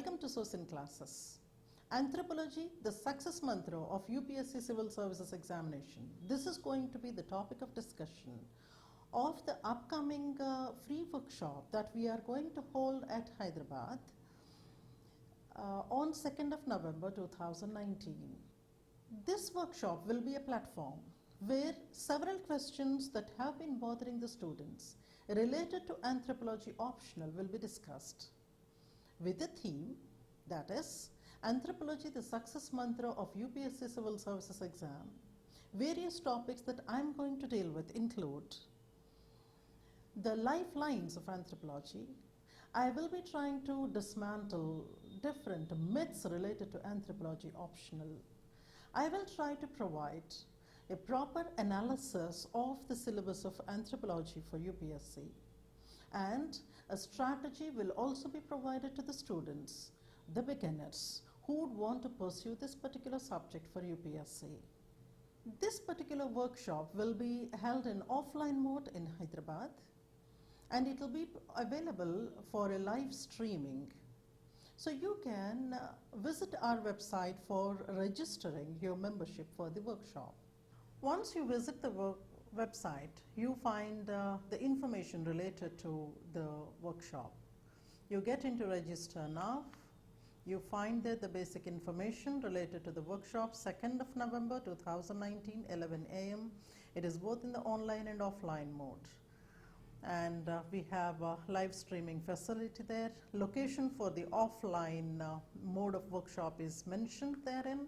Welcome to SosinClasses. Anthropology, the success mantra of UPSC Civil Services examination. This is going to be the topic of discussion of the upcoming free workshop that we are going to hold at Hyderabad on 2nd of November 2019. This workshop will be a platform where several questions that have been bothering the students related to anthropology optional will be discussed with the theme, that is Anthropology, the success mantra of UPSC Civil Services exam. Various topics that I am going to deal with include the lifelines of anthropology. I will be trying to dismantle different myths related to anthropology optional. I will try to provide a proper analysis of the syllabus of anthropology for UPSC, and a strategy will also be provided to the students, the beginners, who would want to pursue this particular subject for UPSC. This particular workshop will be held in offline mode in Hyderabad, and it will be available for a live streaming. So you can visit our website for registering your membership for the workshop. Once you visit the website, you find the information related to the workshop. You get into register now. You find there the basic information related to the workshop, 2nd of November 2019, 11 a.m. It is both in the online and offline mode. And we have a live streaming facility there. Location for the offline mode of workshop is mentioned therein.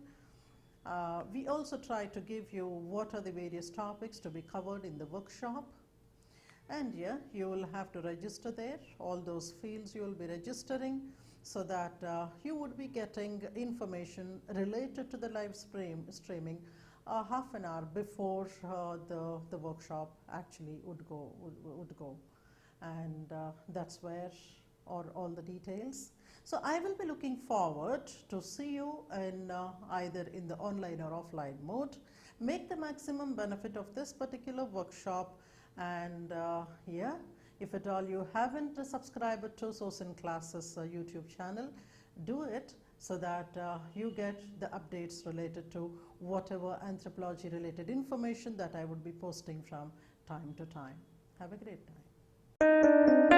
We also try to give you what are the various topics to be covered in the workshop, and yeah, you will have to register there. All those fields you will be registering, so that you would be getting information related to the live streaming half an hour before the workshop actually would go, and that's where all the details. So I will be looking forward to see you in either in the online or offline mode. Make the maximum benefit of this particular workshop, and yeah, if at all you haven't subscribed to SosinClasses YouTube channel, do it so that you get the updates related to whatever anthropology related information that I would be posting from time to time. Have a great time.